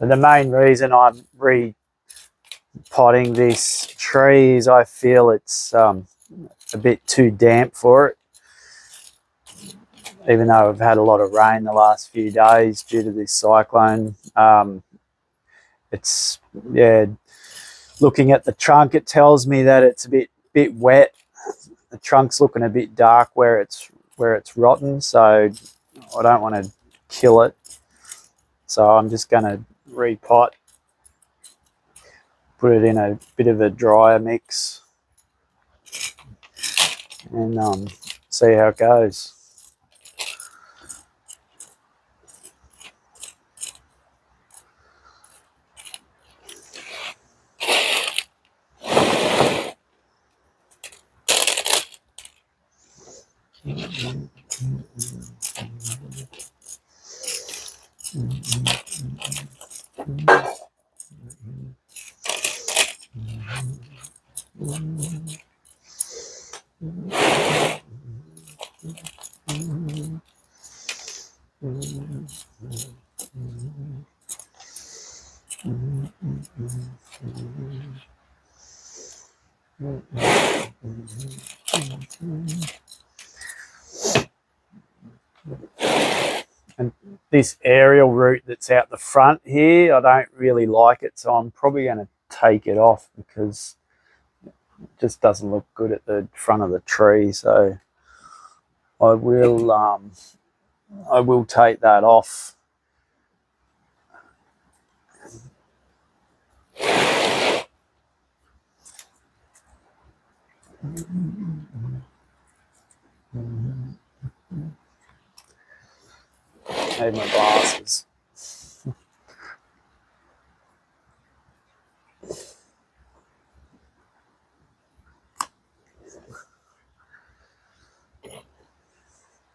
And the main reason I'm repotting this tree is I feel it's a bit too damp for it. Even though I've had a lot of rain the last few days due to this cyclone. It's, yeah, looking at the trunk, it tells me that it's a bit wet. The trunk's looking a bit dark where it's rotten, so I don't want to kill it. So I'm just going to repot, put it in a bit of a drier mix, and see how it goes. And this aerial root that's out the front here, I don't really like it, so I'm probably going to take it off because it just doesn't look good at the front of the tree. So I will take that off. Need my glasses.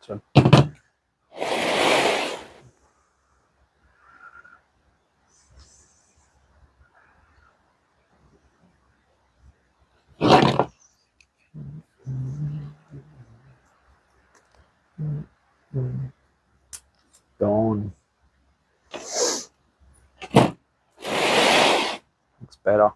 So. Gone. Looks better.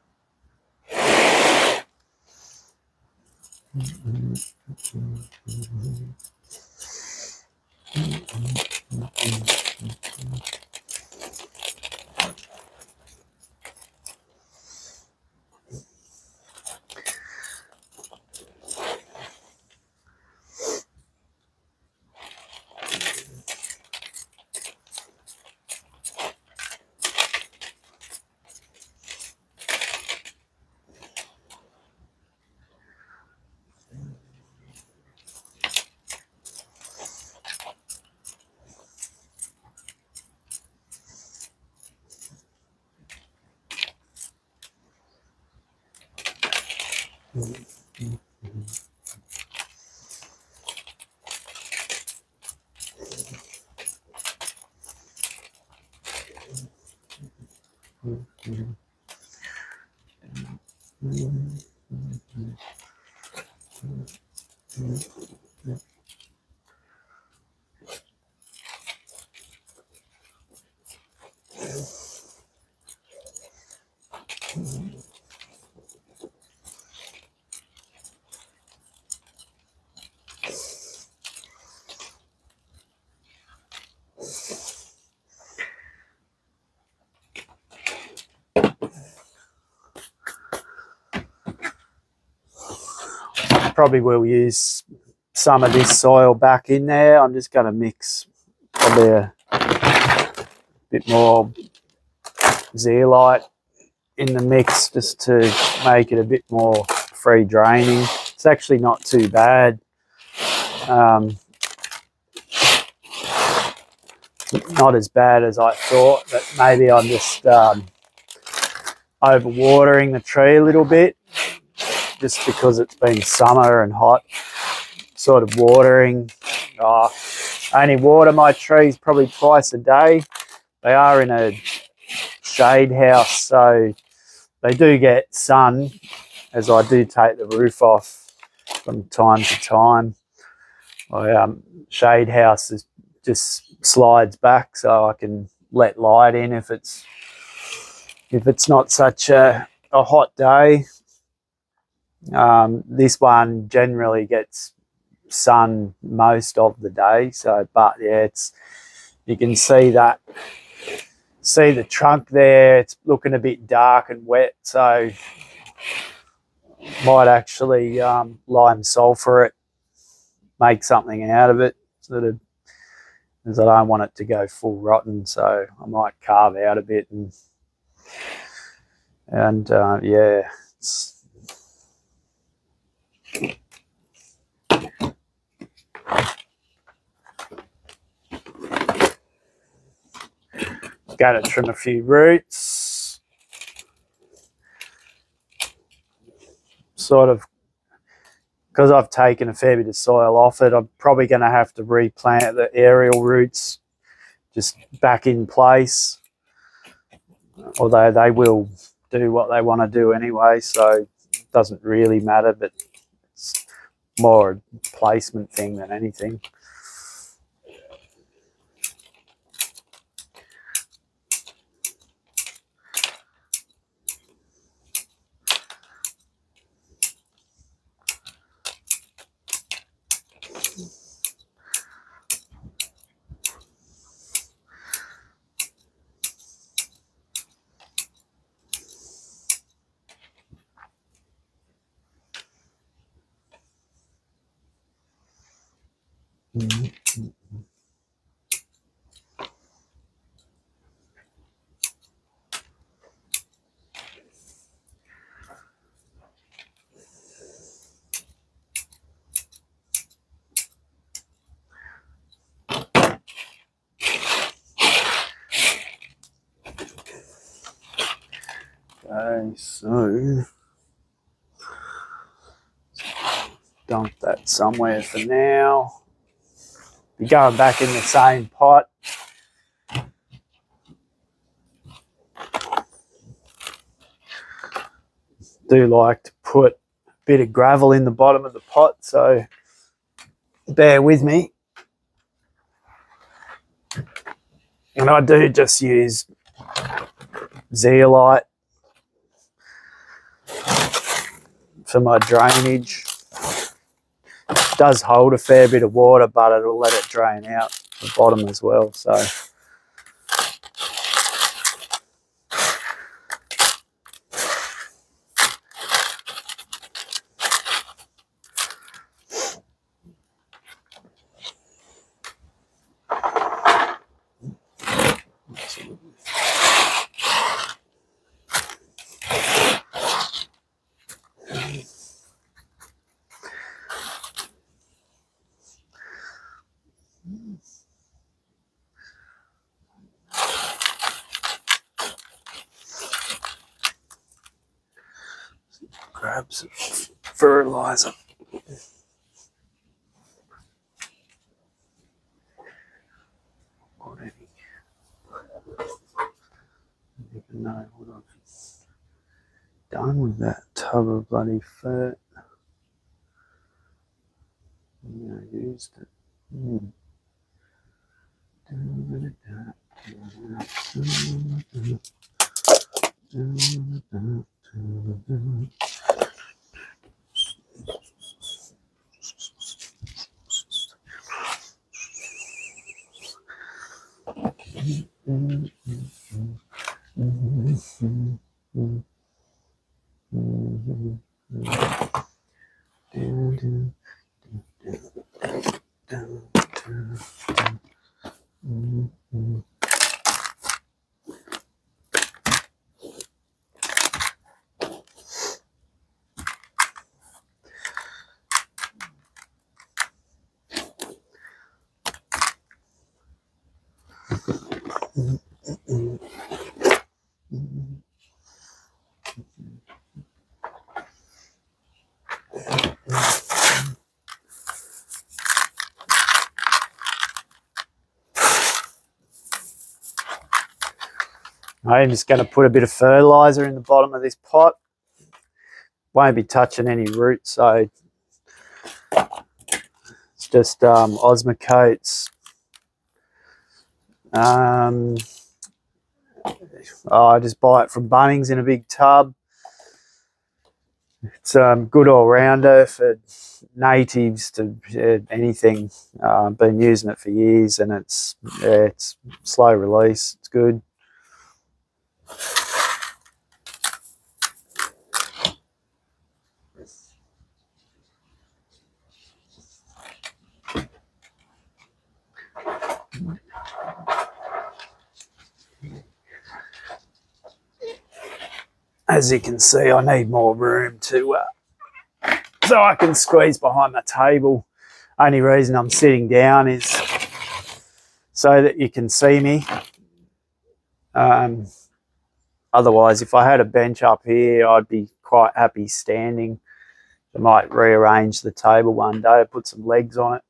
probably will use some of this soil back in there. I'm just going to mix probably a bit more zeolite in the mix just to make it a bit more free draining. It's actually not too bad. Not as bad as I thought, but maybe I'm just overwatering the tree a little bit just because it's been summer and hot. Sort of watering. I only water my trees probably twice a day. They are in a shade house, so they do get sun, as I do take the roof off from time to time. My shade house just slides back so I can let light in if it's not such a hot day. This one generally gets sun most of the day, so but yeah, you can see the trunk there. It's looking a bit dark and wet, so might actually lime sulfur it, make something out of it, sort of, as I don't want it to go full rotten, so I might carve out a bit and yeah. Going to trim a few roots, sort of, because I've taken a fair bit of soil off it. I'm probably going to have to replant the aerial roots just back in place, although they will do what they want to do anyway, so it doesn't really matter, but it's more a placement thing than anything. Okay, so dump that somewhere for now. Be going back in the same pot. Do like to put a bit of gravel in the bottom of the pot, so bear with me. And I do just use zeolite for my drainage. It does hold a fair bit of water, but it'll let it drain out the bottom as well, so grab some fertilizer. I don't even know what I've done with that tub of bloody fert. Yeah, I used it. I'm just going to put a bit of fertilizer in the bottom of this pot. Won't be touching any roots, so it's just Osmocotes. I just buy it from Bunnings in a big tub. It's good all-rounder for natives to anything. Been using it for years, and it's slow release. It's good. As you can see, I need more room to so I can squeeze behind the table. Only reason I'm sitting down is so that you can see me. Otherwise, if I had a bench up here, I'd be quite happy standing. I might rearrange the table one day, put some legs on it.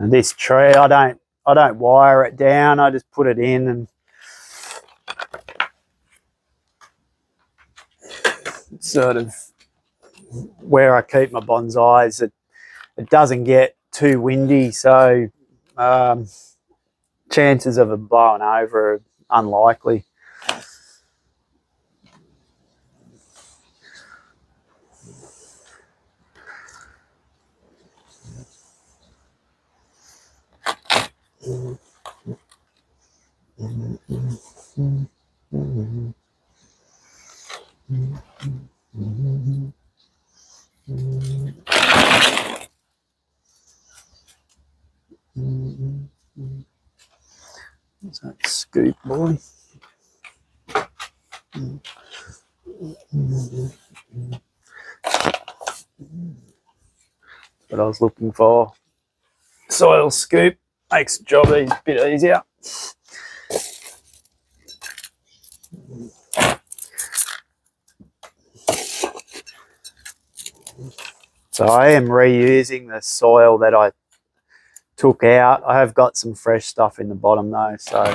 And this tree, I don't wire it down. I just put it in, and sort of where I keep my bonsais. It doesn't get too windy, so chances of it blowing over are unlikely. What's that scoop, boy? That's what I was looking for. Soil scoop makes the job a bit easier. So I am reusing the soil that I took out. I have got some fresh stuff in the bottom though, so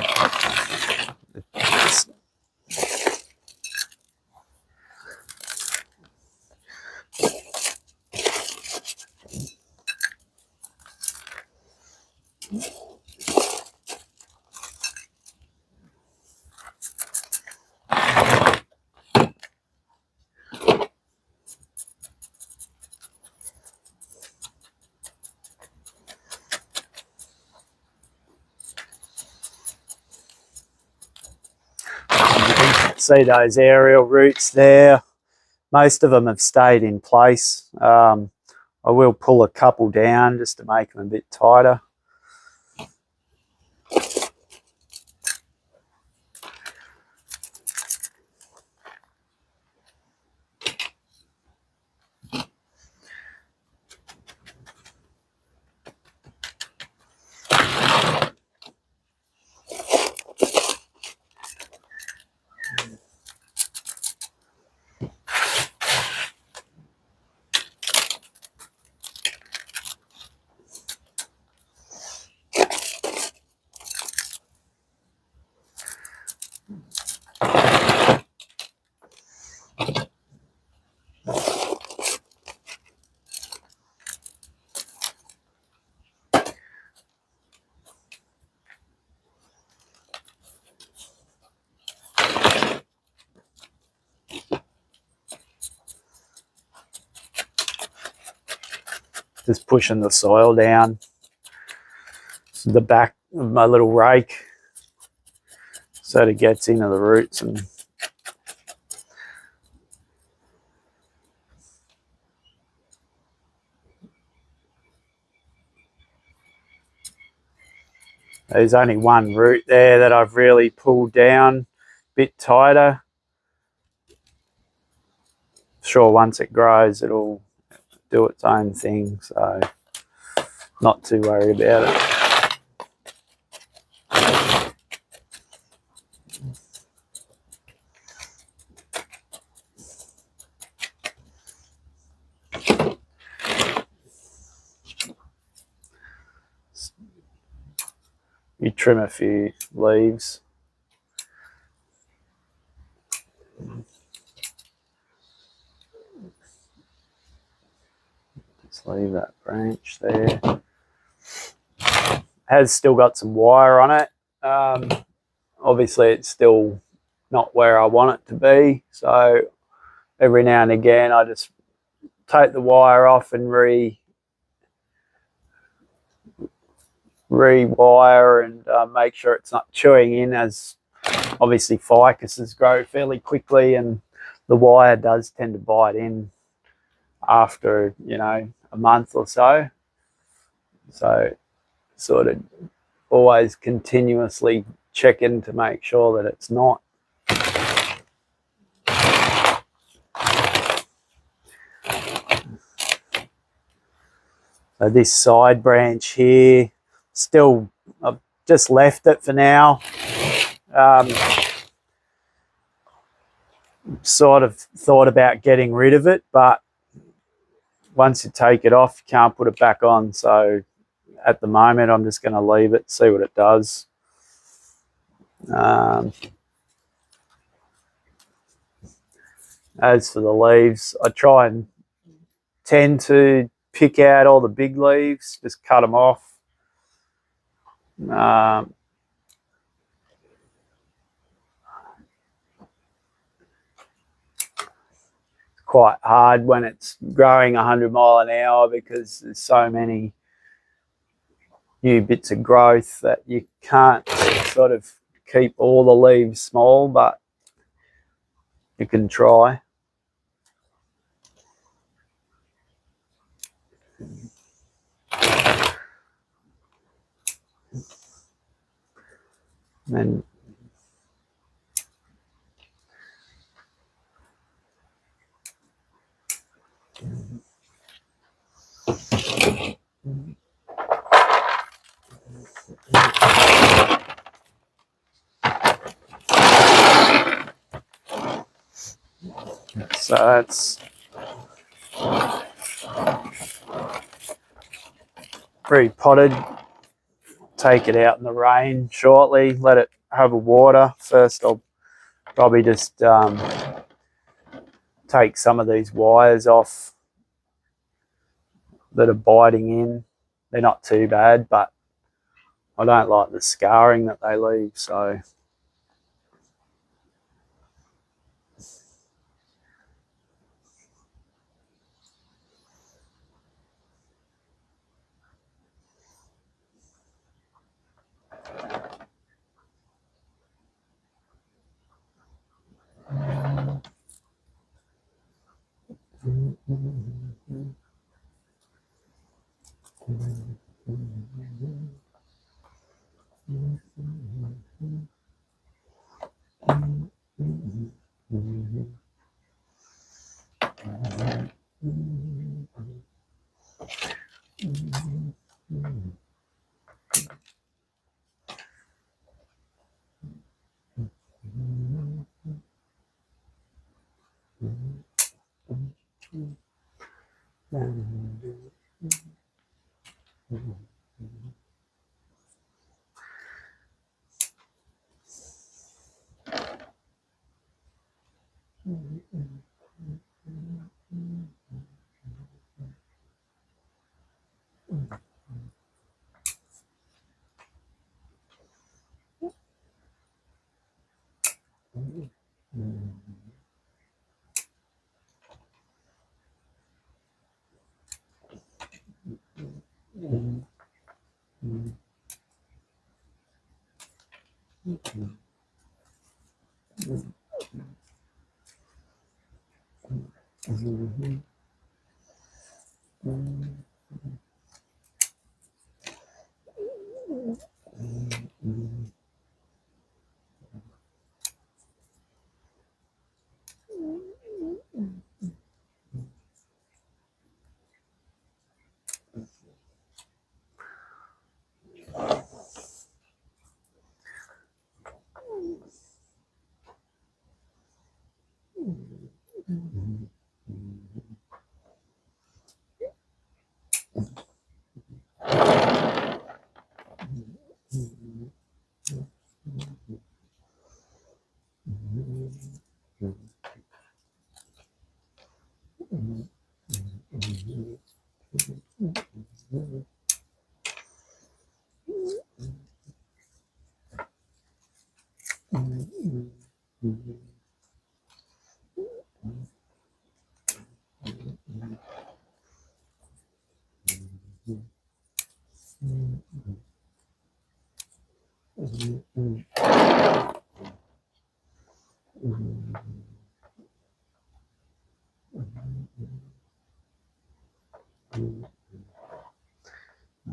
see those aerial roots there. Most of them have stayed in place. I will pull a couple down just to make them a bit tighter. Just pushing the soil down to the back of my little rake so that it gets into the roots. And there's only one root there that I've really pulled down a bit tighter. sure once it grows, it'll do its own thing. So not too worried about it. You trim a few leaves. Just leave that branch there. Has still got some wire on it. Obviously, it's still not where I want it to be. So every now and again, I just take the wire off and rewire and make sure it's not chewing in, as obviously ficuses grow fairly quickly and the wire does tend to bite in after, you know, a month or so. So sort of always continuously checking to make sure that it's not. So this side branch here, still, I've just left it for now. Sort of thought about getting rid of it, but once you take it off, you can't put it back on. So at the moment, I'm just going to leave it, see what it does. As for the leaves, I try and tend to pick out all the big leaves, just cut them off. Quite hard when it's growing 100 mile an hour because there's so many new bits of growth that you can't sort of keep all the leaves small, but you can try. And so that's pre-potted. Take it out in the rain shortly, let it have a water. First I'll probably just take some of these wires off that are biting in. They're not too bad, but I don't like the scarring that they leave. So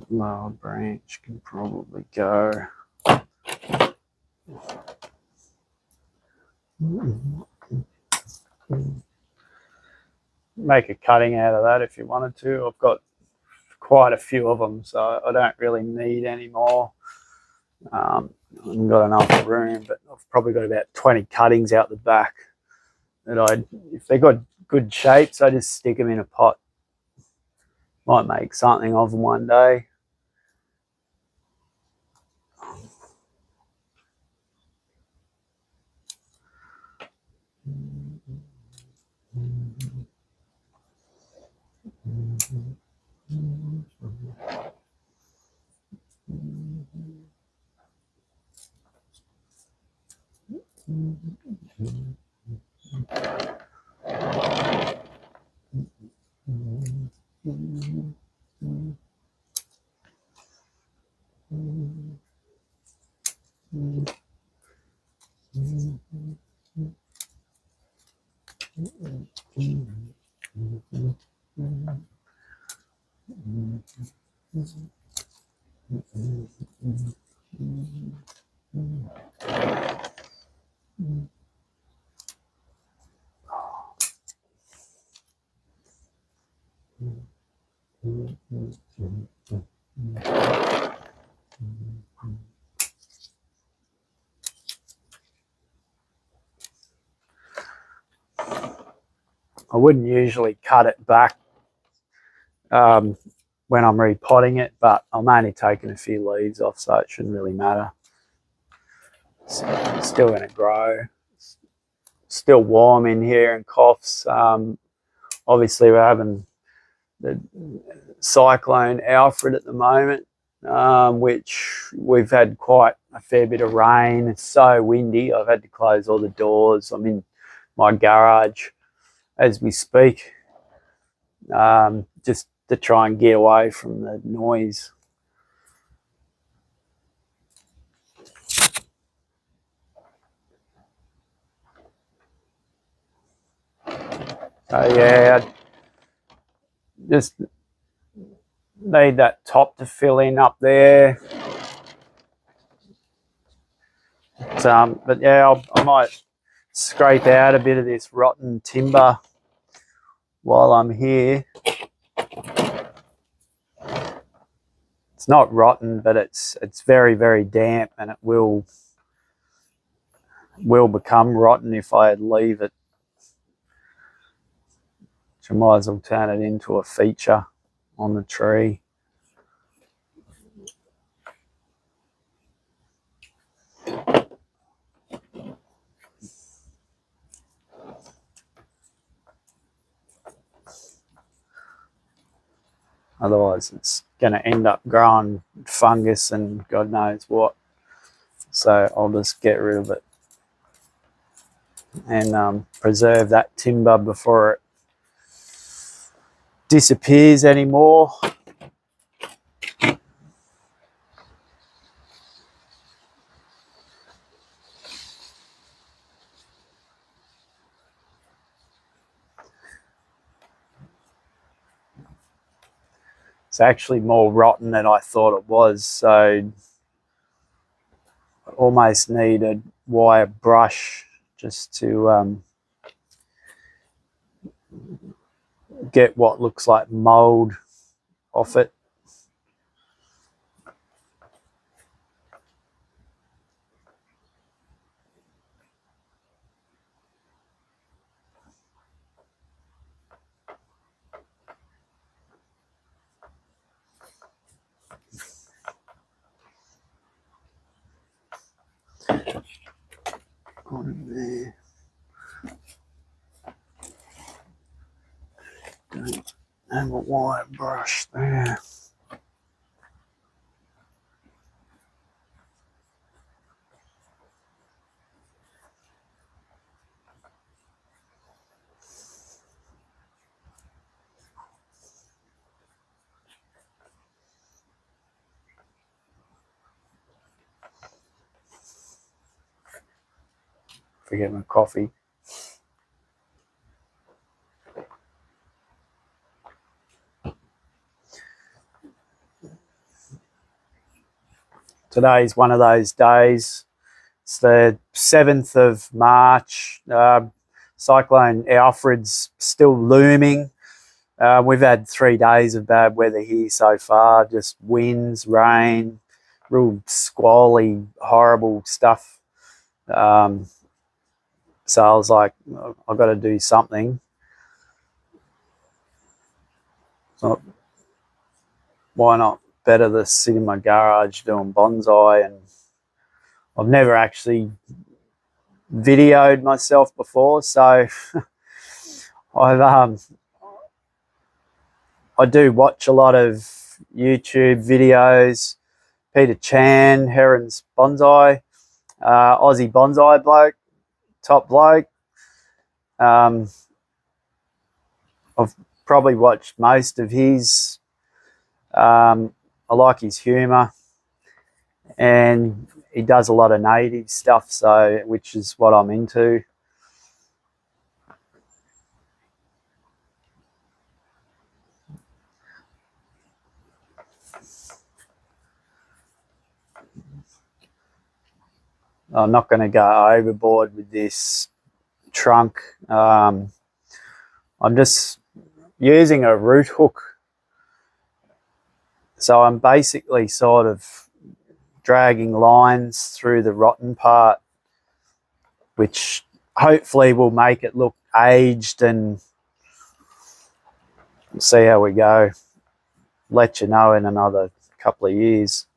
Lower branch can probably go. Make a cutting out of that if you wanted to. I've got quite a few of them, so I don't really need any more. I haven't got enough room, but I've probably got about 20 cuttings out the back that if they got good shapes, I just stick them in a pot. Might make something of them one day. I wouldn't usually cut it back when I'm repotting it, but I'm only taking a few leaves off, so it shouldn't really matter. It's still going to grow. It's still warm in here and coughs. Obviously, we're having the cyclone Alfred at the moment, which we've had quite a fair bit of rain. It's so windy. I've had to close all the doors. I'm in my garage as we speak, just to try and get away from the noise. So yeah, I just need that top to fill in up there. But yeah, I might scrape out a bit of this rotten timber while I'm here. It's not rotten, but it's very, very damp, and it will become rotten if I leave it. So I might as well turn it into a feature on the tree. Otherwise, it's going to end up growing fungus and God knows what. So I'll just get rid of it and preserve that timber before it disappears anymore. It's actually more rotten than I thought it was, so I almost need a wire brush just to get what looks like mold off it. on there. Don't have a wire brush there. Forget my coffee. Today's one of those days. It's the 7th of March. Cyclone Alfred's still looming. We've had 3 days of bad weather here so far, just winds, rain, real squally, horrible stuff. So I was like, I've got to do something. So why not? Better to sit in my garage doing bonsai. And I've never actually videoed myself before, so I do watch a lot of YouTube videos. Peter Chan, Heron's Bonsai, Aussie bonsai bloke, top bloke. I've probably watched most of his. I like his humour, and he does a lot of native stuff, so which is what I'm into. I'm not going to go overboard with this trunk. I'm just using a root hook. So I'm basically sort of dragging lines through the rotten part, which hopefully will make it look aged, and see how we go. Let you know in another couple of years.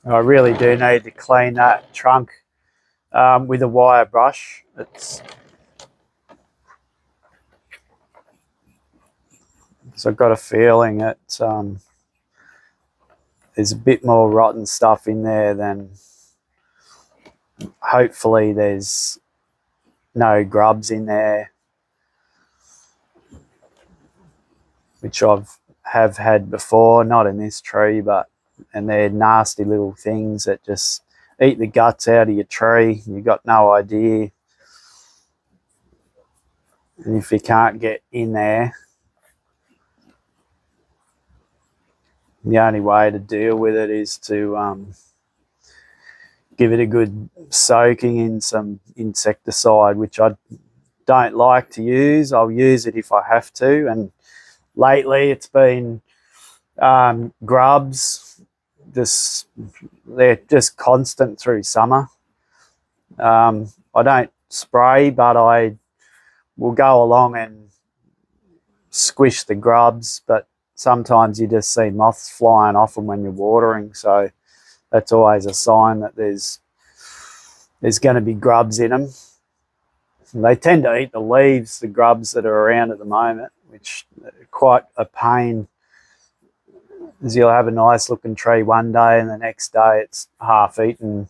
I really do need to clean that trunk with a wire brush. So I've got a feeling that there's a bit more rotten stuff in there than, hopefully there's no grubs in there, which have had before, not in this tree, and they're nasty little things that just eat the guts out of your tree. You've got no idea. And if you can't get in there, the only way to deal with it is to give it a good soaking in some insecticide, which I don't like to use. I'll use it if I have to, and lately it's been grubs. They're just constant through summer. I don't spray, but I will go along and squish the grubs, but sometimes you just see moths flying off them when you're watering, so that's always a sign that there's going to be grubs in them. And they tend to eat the leaves, the grubs that are around at the moment, which are quite a pain is you'll have a nice looking tree one day and the next day it's half eaten,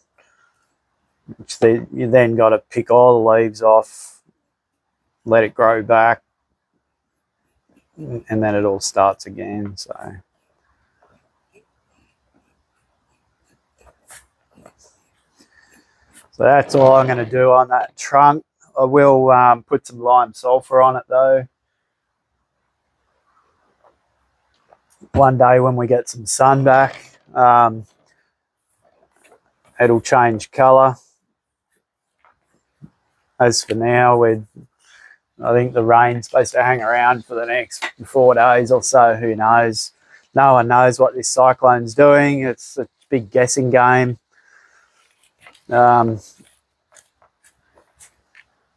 which you then got to pick all the leaves off, let it grow back, and then it all starts again. So that's all I'm going to do on that trunk. I will put some lime sulfur on it though. One day when we get some sun back, it'll change colour. As for now, I think the rain's supposed to hang around for the next 4 days or so. Who knows? No one knows what this cyclone's doing. It's a big guessing game.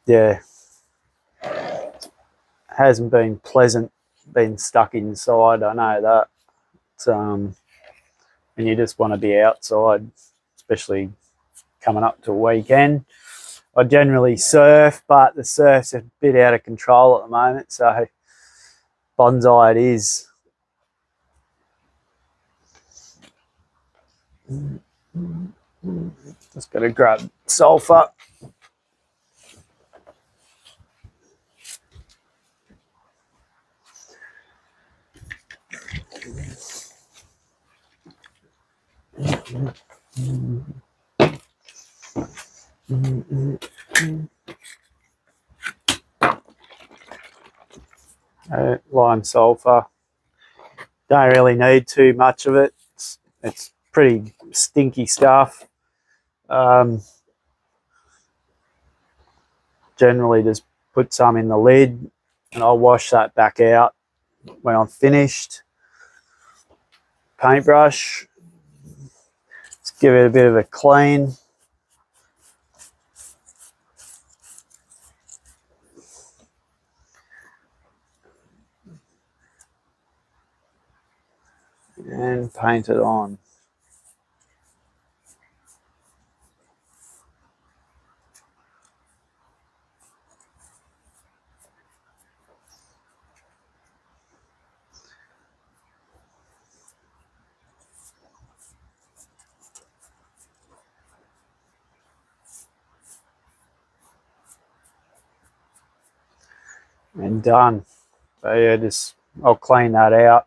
Yeah, hasn't been pleasant being stuck inside. I know that. And you just want to be outside, especially coming up to a weekend. I generally surf, but the surf's a bit out of control at the moment, so bonsai it is. Just got to grab sulfur. Lime sulfur. Don't really need too much of it. It's pretty stinky stuff. Generally just put some in the lid and I'll wash that back out when I'm finished. Paintbrush. Let's give it a bit of a clean. And paint it on. And done. So yeah, I'll clean that out.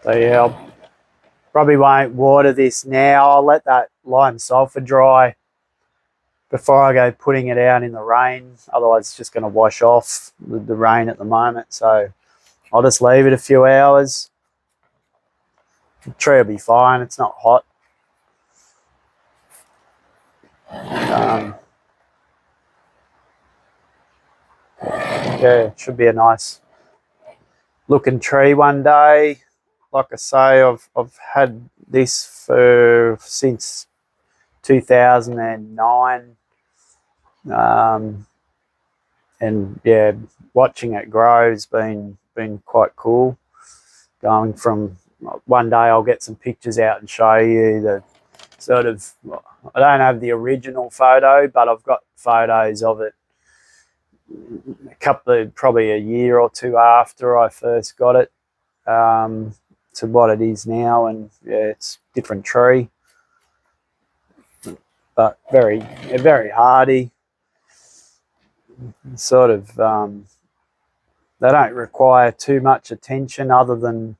So yeah, I'll probably won't water this now. I'll let that lime sulfur dry before I go putting it out in the rain. Otherwise it's just going to wash off with the rain at the moment. So I'll just leave it a few hours. The tree will be fine. It's not hot. Yeah, it should be a nice looking tree one day. Like I say, I've had this since 2009, and yeah, watching it grow has been quite cool. Going from one day, I'll get some pictures out and show you the sort of. I don't have the original photo, but I've got photos of it. Probably a year or two after I first got it. To what it is now, and yeah, it's a different tree, but very hardy. Sort of, they don't require too much attention other than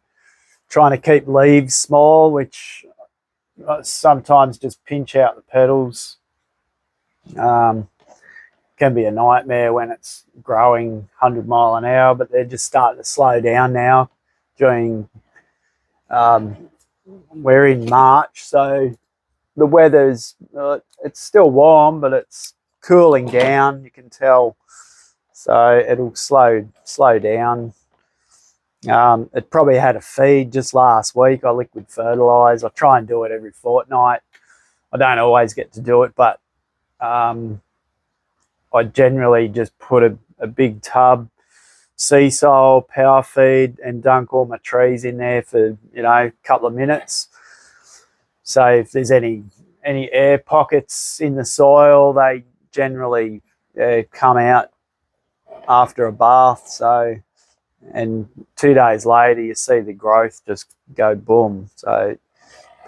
trying to keep leaves small, which sometimes just pinch out the petals. Can be a nightmare when it's growing 100 mile an hour, but they're just starting to slow down now during we're in March, so the weather's it's still warm, but it's cooling down, you can tell. So it'll slow down. It probably had a feed just last week. I liquid fertilise. I try and do it every fortnight. I don't always get to do it, but I generally just put a big tub, sea soil, power feed, and dunk all my trees in there for, a couple of minutes. So if there's any air pockets in the soil, they generally come out after a bath. So, and 2 days later, you see the growth just go boom. So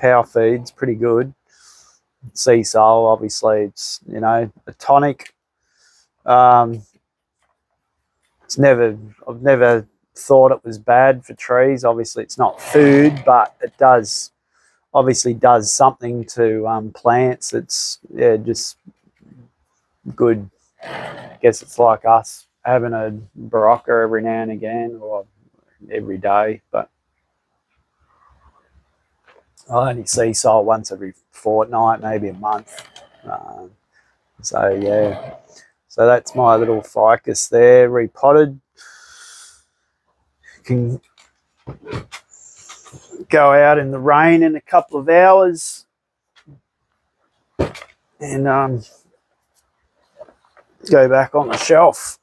power feed's pretty good. Sea soil, obviously, it's a tonic. I've never thought it was bad for trees. Obviously, it's not food, but it obviously does something to plants. It's just good. I guess it's like us having a Barocca every now and again, or every day. But I only see soil once every fortnight, maybe a month. So yeah, so that's my little ficus there, repotted. Can go out in the rain in a couple of hours and go back on the shelf.